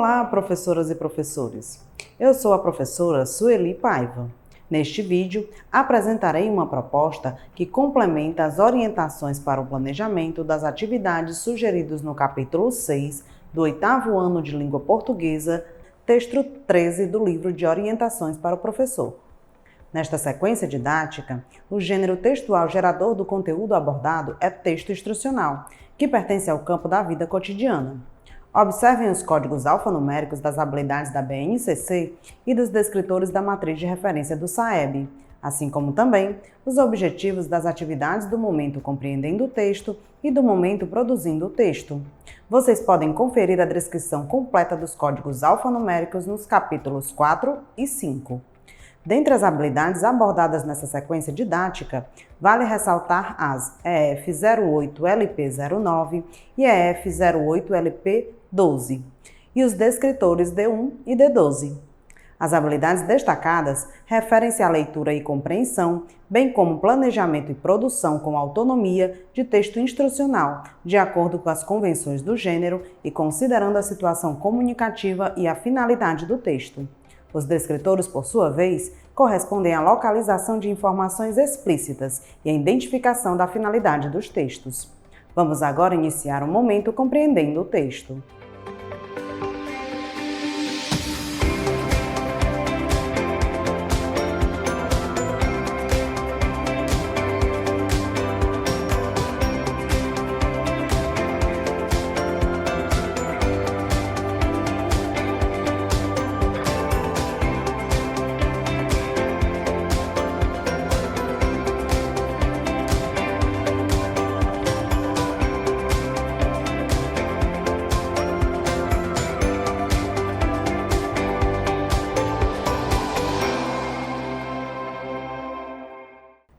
Olá, professoras e professores! Eu sou a professora Sueli Paiva. Neste vídeo, apresentarei uma proposta que complementa as orientações para o planejamento das atividades sugeridas no capítulo 6 do 8º ano de Língua Portuguesa, texto 13 do livro de Orientações para o Professor. Nesta sequência didática, o gênero textual gerador do conteúdo abordado é texto instrucional, que pertence ao campo da vida cotidiana. Observem os códigos alfanuméricos das habilidades da BNCC e dos descritores da matriz de referência do SAEB, assim como também os objetivos das atividades do momento compreendendo o texto e do momento produzindo o texto. Vocês podem conferir a descrição completa dos códigos alfanuméricos nos capítulos 4 e 5. Dentre as habilidades abordadas nessa sequência didática, vale ressaltar as EF08LP09 e EF08LP12 e os descritores D1 e D12. As habilidades destacadas referem-se à leitura e compreensão, bem como planejamento e produção com autonomia de texto instrucional, de acordo com as convenções do gênero e considerando a situação comunicativa e a finalidade do texto. Os descritores, por sua vez, correspondem à localização de informações explícitas e à identificação da finalidade dos textos. Vamos agora iniciar o momento compreendendo o texto.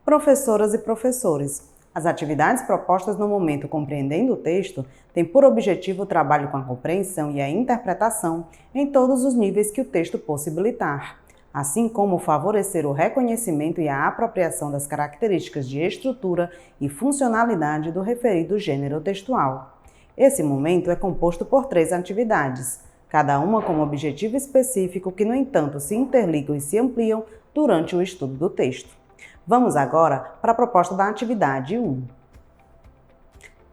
Professoras e professores, as atividades propostas no momento compreendendo o texto têm por objetivo o trabalho com a compreensão e a interpretação em todos os níveis que o texto possibilitar, assim como favorecer o reconhecimento e a apropriação das características de estrutura e funcionalidade do referido gênero textual. Esse momento é composto por 3 atividades, cada uma com um objetivo específico que, no entanto, se interligam e se ampliam durante o estudo do texto. Vamos agora para a proposta da atividade 1.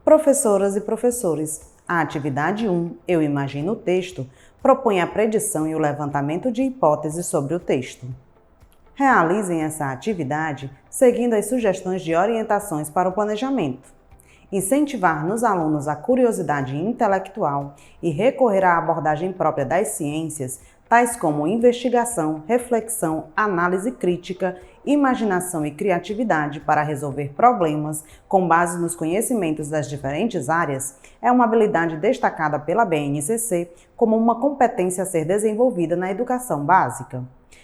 Professoras e professores, a atividade 1, Eu Imagino o Texto, propõe a predição e o levantamento de hipóteses sobre o texto. Realizem essa atividade seguindo as sugestões de orientações para o planejamento. Incentivar nos alunos a curiosidade intelectual e recorrer à abordagem própria das ciências, tais como investigação, reflexão, análise crítica, imaginação e criatividade para resolver problemas com base nos conhecimentos das diferentes áreas, é uma habilidade destacada pela BNCC como uma competência a ser desenvolvida na educação básica.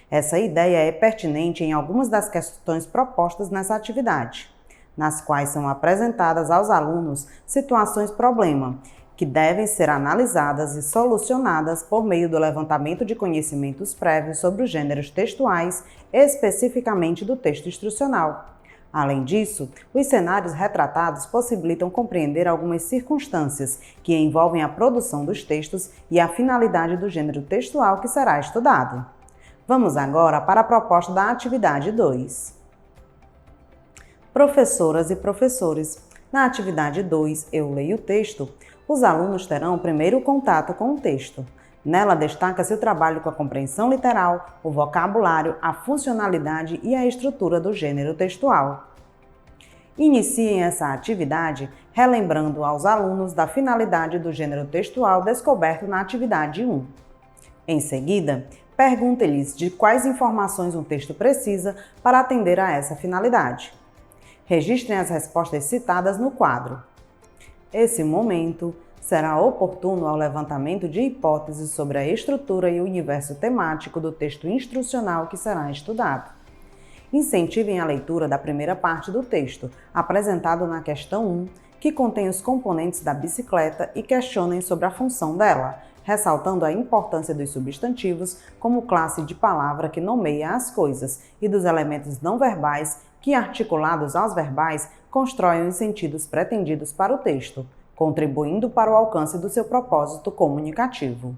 Essa ideia é pertinente em algumas das questões propostas nessa atividade, nas quais são apresentadas aos alunos situações-problema, que devem ser analisadas e solucionadas por meio do levantamento de conhecimentos prévios sobre os gêneros textuais, especificamente do texto instrucional. Além disso, os cenários retratados possibilitam compreender algumas circunstâncias que envolvem a produção dos textos e a finalidade do gênero textual que será estudado. Vamos agora para a proposta da atividade 2. Professoras e professores, na atividade 2, Eu Leio o Texto, os alunos terão o primeiro contato com o texto. Nela destaca-se o trabalho com a compreensão literal, o vocabulário, a funcionalidade e a estrutura do gênero textual. Iniciem essa atividade relembrando aos alunos da finalidade do gênero textual descoberto na atividade 1. Em seguida, pergunte-lhes de quais informações um texto precisa para atender a essa finalidade. Registrem as respostas citadas no quadro. Esse momento será oportuno ao levantamento de hipóteses sobre a estrutura e o universo temático do texto instrucional que será estudado. Incentivem a leitura da primeira parte do texto, apresentado na questão 1, que contém os componentes da bicicleta e questionem sobre a função dela, ressaltando a importância dos substantivos como classe de palavra que nomeia as coisas e dos elementos não verbais que, articulados aos verbais, constroem os sentidos pretendidos para o texto, contribuindo para o alcance do seu propósito comunicativo.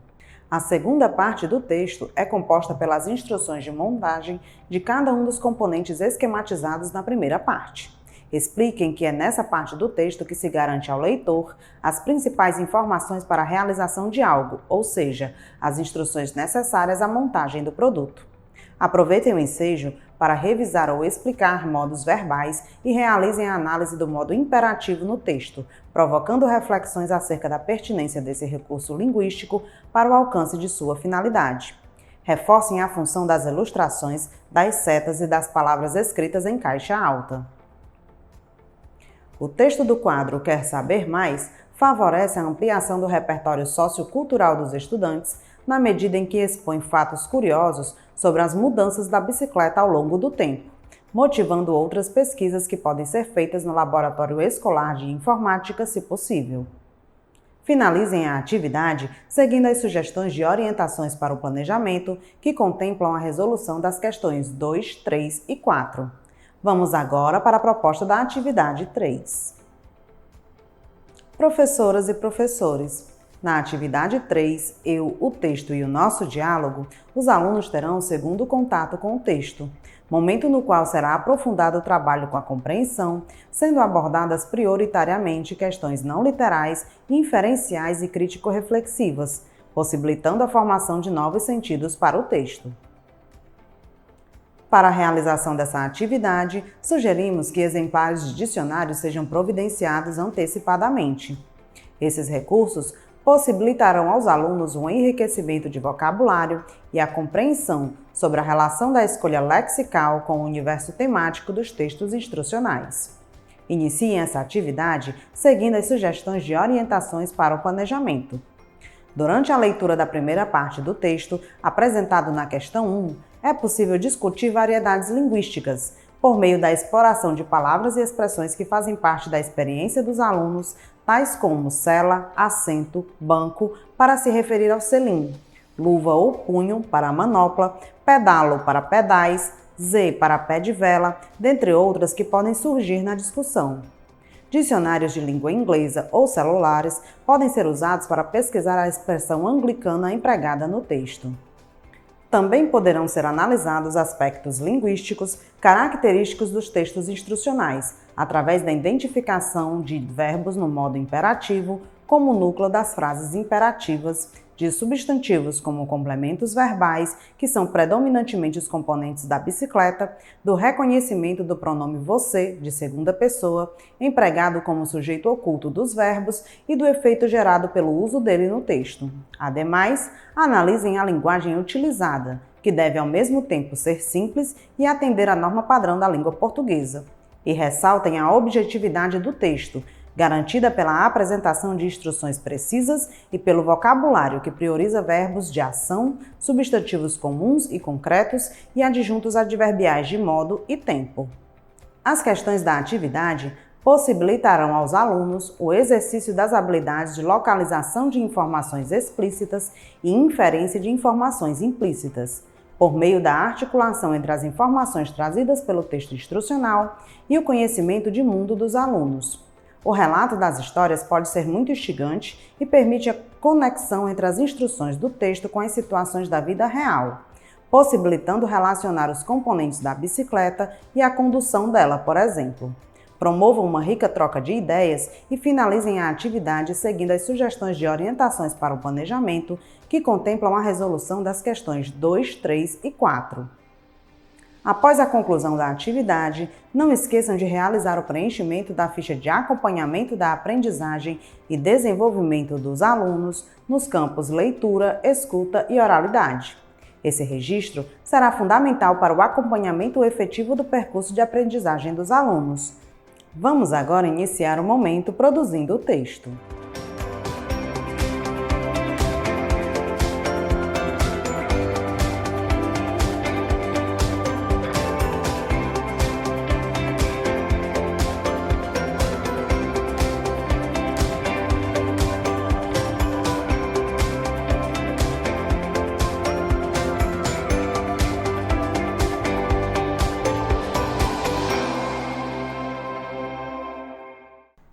A segunda parte do texto é composta pelas instruções de montagem de cada um dos componentes esquematizados na primeira parte. Expliquem que é nessa parte do texto que se garante ao leitor as principais informações para a realização de algo, ou seja, as instruções necessárias à montagem do produto. Aproveitem o ensejo para revisar ou explicar modos verbais e realizem a análise do modo imperativo no texto, provocando reflexões acerca da pertinência desse recurso linguístico para o alcance de sua finalidade. Reforcem a função das ilustrações, das setas e das palavras escritas em caixa alta. O texto do quadro Quer Saber Mais favorece a ampliação do repertório sociocultural dos estudantes, na medida em que expõe fatos curiosos sobre as mudanças da bicicleta ao longo do tempo, motivando outras pesquisas que podem ser feitas no laboratório escolar de informática, se possível. Finalizem a atividade seguindo as sugestões de orientações para o planejamento, que contemplam a resolução das questões 2, 3 e 4. Vamos agora para a proposta da atividade 3. Professoras e professores, na atividade 3, eu, o texto e o nosso diálogo, os alunos terão o segundo contato com o texto, momento no qual será aprofundado o trabalho com a compreensão, sendo abordadas prioritariamente questões não literais, inferenciais e crítico-reflexivas, possibilitando a formação de novos sentidos para o texto. Para a realização dessa atividade, sugerimos que exemplares de dicionários sejam providenciados antecipadamente. Esses recursos possibilitarão aos alunos um enriquecimento de vocabulário e a compreensão sobre a relação da escolha lexical com o universo temático dos textos instrucionais. Iniciem essa atividade seguindo as sugestões de orientações para o planejamento. Durante a leitura da primeira parte do texto, apresentado na questão 1, é possível discutir variedades linguísticas, por meio da exploração de palavras e expressões que fazem parte da experiência dos alunos, tais como cela, assento, banco, para se referir ao selim, luva ou punho para a manopla, pedalo para pedais, Z para pé de vela, dentre outras que podem surgir na discussão. Dicionários de língua inglesa ou celulares podem ser usados para pesquisar a expressão anglicana empregada no texto. Também poderão ser analisados aspectos linguísticos característicos dos textos instrucionais, através da identificação de verbos no modo imperativo como núcleo das frases imperativas, de substantivos como complementos verbais, que são predominantemente os componentes da bicicleta, do reconhecimento do pronome você, de segunda pessoa, empregado como sujeito oculto dos verbos e do efeito gerado pelo uso dele no texto. Ademais, analisem a linguagem utilizada, que deve ao mesmo tempo ser simples e atender à norma padrão da língua portuguesa. E ressaltem a objetividade do texto, garantida pela apresentação de instruções precisas e pelo vocabulário que prioriza verbos de ação, substantivos comuns e concretos e adjuntos adverbiais de modo e tempo. As questões da atividade possibilitarão aos alunos o exercício das habilidades de localização de informações explícitas e inferência de informações implícitas, por meio da articulação entre as informações trazidas pelo texto instrucional e o conhecimento de mundo dos alunos. O relato das histórias pode ser muito instigante e permite a conexão entre as instruções do texto com as situações da vida real, possibilitando relacionar os componentes da bicicleta e a condução dela, por exemplo. Promovam uma rica troca de ideias e finalizem a atividade seguindo as sugestões de orientações para o planejamento que contemplam a resolução das questões 2, 3 e 4. Após a conclusão da atividade, não esqueçam de realizar o preenchimento da ficha de acompanhamento da aprendizagem e desenvolvimento dos alunos nos campos leitura, escuta e oralidade. Esse registro será fundamental para o acompanhamento efetivo do percurso de aprendizagem dos alunos. Vamos agora iniciar o momento produzindo o texto.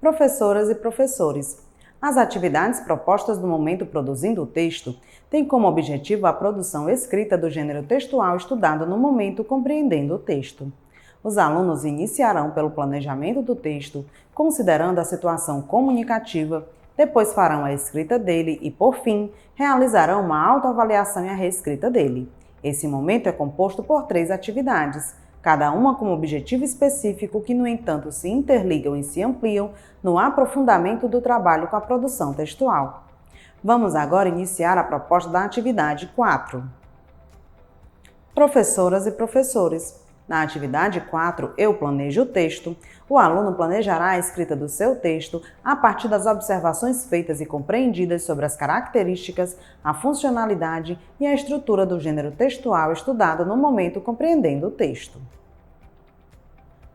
Professoras e professores, As atividades propostas no momento produzindo o texto têm como objetivo a produção escrita do gênero textual estudado no momento compreendendo o texto. Os alunos iniciarão pelo planejamento do texto, considerando a situação comunicativa, depois farão a escrita dele e, por fim, realizarão uma autoavaliação e a reescrita dele. Esse momento é composto por 3 atividades, cada uma com um objetivo específico que, no entanto, se interligam e se ampliam no aprofundamento do trabalho com a produção textual. Vamos agora iniciar a proposta da atividade 4. Professoras e professores. Na atividade 4, eu planejo o texto. O aluno planejará a escrita do seu texto a partir das observações feitas e compreendidas sobre as características, a funcionalidade e a estrutura do gênero textual estudado no momento compreendendo o texto.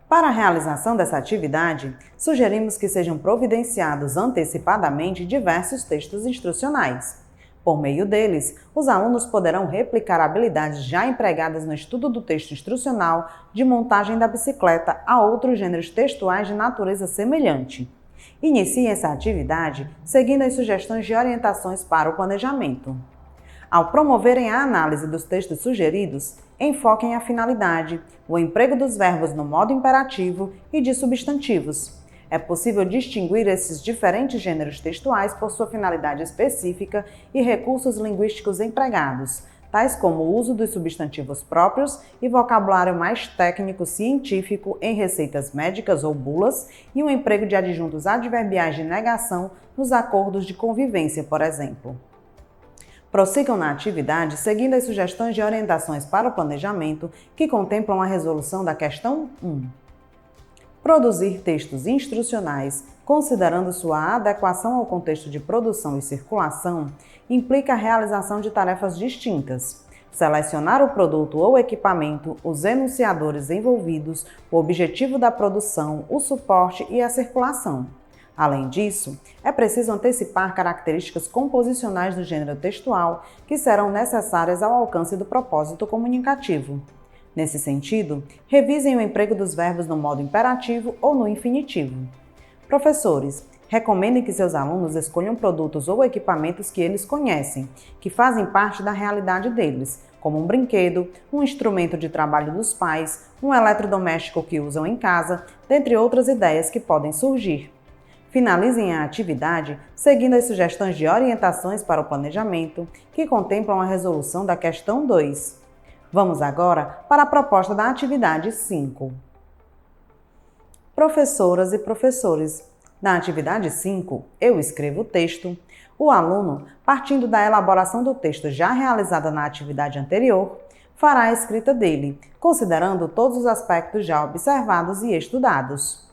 Para a realização dessa atividade, sugerimos que sejam providenciados antecipadamente diversos textos instrucionais. Por meio deles, os alunos poderão replicar habilidades já empregadas no estudo do texto instrucional de montagem da bicicleta a outros gêneros textuais de natureza semelhante. Iniciem essa atividade seguindo as sugestões de orientações para o planejamento. Ao promoverem a análise dos textos sugeridos, enfoquem a finalidade, o emprego dos verbos no modo imperativo e de substantivos. É possível distinguir esses diferentes gêneros textuais por sua finalidade específica e recursos linguísticos empregados, tais como o uso dos substantivos próprios e vocabulário mais técnico científico em receitas médicas ou bulas e o emprego de adjuntos adverbiais de negação nos acordos de convivência, por exemplo. Prossigam na atividade seguindo as sugestões de orientações para o planejamento que contemplam a resolução da questão 1. Produzir textos instrucionais, considerando sua adequação ao contexto de produção e circulação, implica a realização de tarefas distintas. Selecionar o produto ou equipamento, os enunciadores envolvidos, o objetivo da produção, o suporte e a circulação. Além disso, é preciso antecipar características composicionais do gênero textual que serão necessárias ao alcance do propósito comunicativo. Nesse sentido, revisem o emprego dos verbos no modo imperativo ou no infinitivo. Professores, recomendem que seus alunos escolham produtos ou equipamentos que eles conhecem, que fazem parte da realidade deles, como um brinquedo, um instrumento de trabalho dos pais, um eletrodoméstico que usam em casa, dentre outras ideias que podem surgir. Finalizem a atividade seguindo as sugestões de orientações para o planejamento, que contemplam a resolução da questão 2. Vamos agora para a proposta da atividade 5. Professoras e professores. Na atividade 5, eu escrevo o texto. O aluno, partindo da elaboração do texto já realizada na atividade anterior, fará a escrita dele, considerando todos os aspectos já observados e estudados.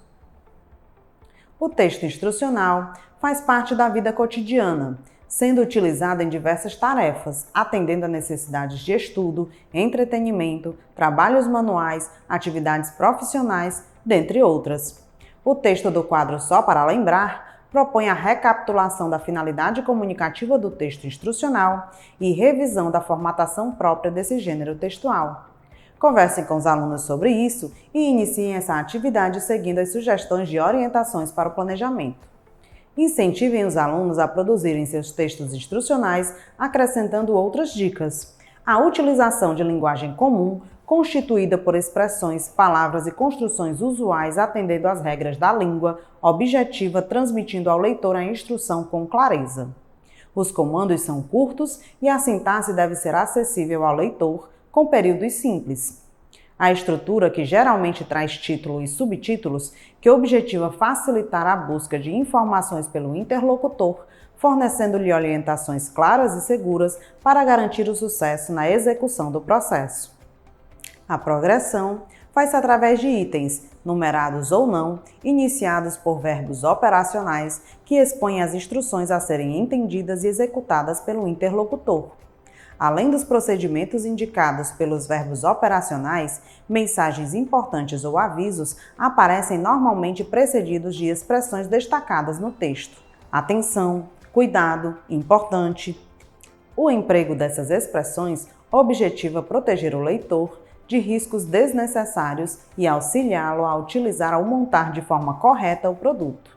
O texto instrucional faz parte da vida cotidiana, sendo utilizado em diversas tarefas, atendendo a necessidades de estudo, entretenimento, trabalhos manuais, atividades profissionais, dentre outras. O texto do quadro Só para Lembrar propõe a recapitulação da finalidade comunicativa do texto instrucional e revisão da formatação própria desse gênero textual. Conversem com os alunos sobre isso e iniciem essa atividade seguindo as sugestões de orientações para o planejamento. Incentivem os alunos a produzirem seus textos instrucionais, acrescentando outras dicas. A utilização de linguagem comum, constituída por expressões, palavras e construções usuais atendendo às regras da língua, objetiva, transmitindo ao leitor a instrução com clareza. Os comandos são curtos e a sintaxe deve ser acessível ao leitor, com períodos simples. A estrutura, que geralmente traz título e subtítulos, que objetiva facilitar a busca de informações pelo interlocutor, fornecendo-lhe orientações claras e seguras para garantir o sucesso na execução do processo. A progressão faz-se através de itens, numerados ou não, iniciados por verbos operacionais que expõem as instruções a serem entendidas e executadas pelo interlocutor. Além dos procedimentos indicados pelos verbos operacionais, mensagens importantes ou avisos aparecem normalmente precedidos de expressões destacadas no texto. Atenção, cuidado, importante. O emprego dessas expressões objetiva proteger o leitor de riscos desnecessários e auxiliá-lo a utilizar ou montar de forma correta o produto.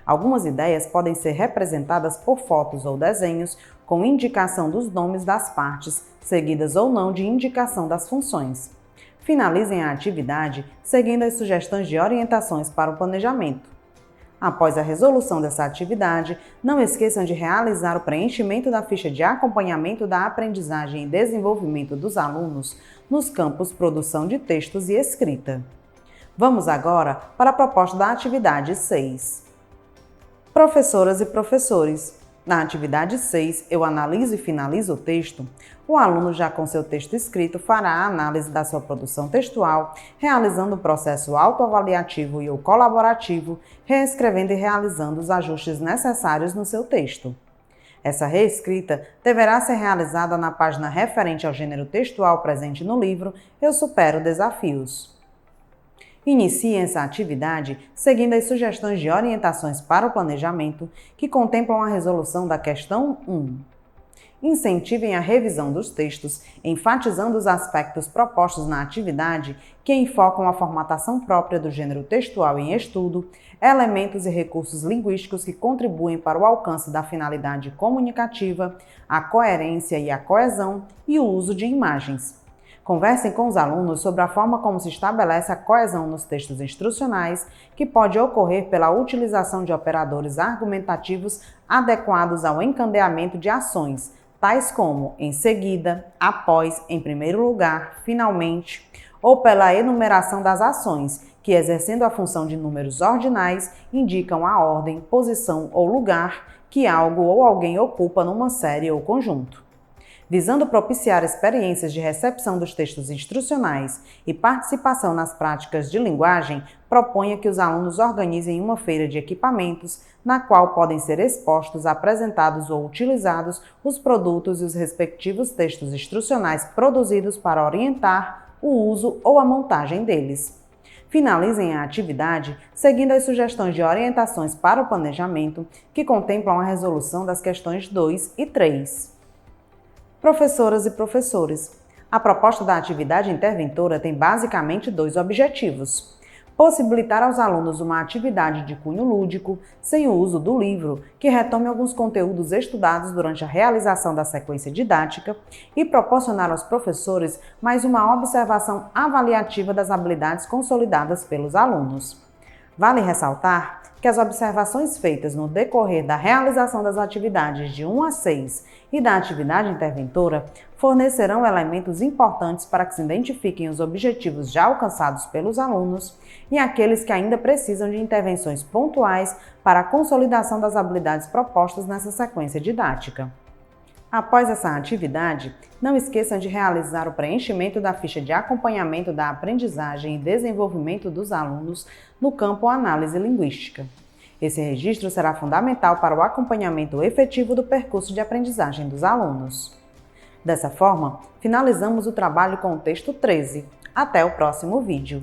Algumas ideias podem ser representadas por fotos ou desenhos, com indicação dos nomes das partes, seguidas ou não de indicação das funções. Finalizem a atividade seguindo as sugestões de orientações para o planejamento. Após a resolução dessa atividade, não esqueçam de realizar o preenchimento da ficha de acompanhamento da aprendizagem e desenvolvimento dos alunos nos campos Produção de Textos e Escrita. Vamos agora para a proposta da atividade 6. Professoras e professores, na atividade 6, eu analiso e finalizo o texto. O aluno, já com seu texto escrito, fará a análise da sua produção textual, realizando o processo autoavaliativo e o colaborativo, reescrevendo e realizando os ajustes necessários no seu texto. Essa reescrita deverá ser realizada na página referente ao gênero textual presente no livro Eu Supero Desafios. Iniciem essa atividade seguindo as sugestões de orientações para o planejamento que contemplam a resolução da questão 1. Incentivem a revisão dos textos, enfatizando os aspectos propostos na atividade que enfocam a formatação própria do gênero textual em estudo, elementos e recursos linguísticos que contribuem para o alcance da finalidade comunicativa, a coerência e a coesão e o uso de imagens. Conversem com os alunos sobre a forma como se estabelece a coesão nos textos instrucionais, que pode ocorrer pela utilização de operadores argumentativos adequados ao encadeamento de ações, tais como em seguida, após, em primeiro lugar, finalmente, ou pela enumeração das ações, que, exercendo a função de números ordinais, indicam a ordem, posição ou lugar que algo ou alguém ocupa numa série ou conjunto. Visando propiciar experiências de recepção dos textos instrucionais e participação nas práticas de linguagem, proponha que os alunos organizem uma feira de equipamentos, na qual podem ser expostos, apresentados ou utilizados os produtos e os respectivos textos instrucionais produzidos para orientar o uso ou a montagem deles. Finalizem a atividade seguindo as sugestões de orientações para o planejamento, que contemplam a resolução das questões 2 e 3. Professoras e professores, a proposta da atividade interventora tem basicamente 2 objetivos: possibilitar aos alunos uma atividade de cunho lúdico, sem o uso do livro, que retome alguns conteúdos estudados durante a realização da sequência didática, e proporcionar aos professores mais uma observação avaliativa das habilidades consolidadas pelos alunos. Vale ressaltar que as observações feitas no decorrer da realização das atividades de 1 a 6 e da atividade interventora fornecerão elementos importantes para que se identifiquem os objetivos já alcançados pelos alunos e aqueles que ainda precisam de intervenções pontuais para a consolidação das habilidades propostas nessa sequência didática. Após essa atividade, não esqueçam de realizar o preenchimento da ficha de acompanhamento da aprendizagem e desenvolvimento dos alunos no campo Análise Linguística. Esse registro será fundamental para o acompanhamento efetivo do percurso de aprendizagem dos alunos. Dessa forma, finalizamos o trabalho com o texto 13. Até o próximo vídeo!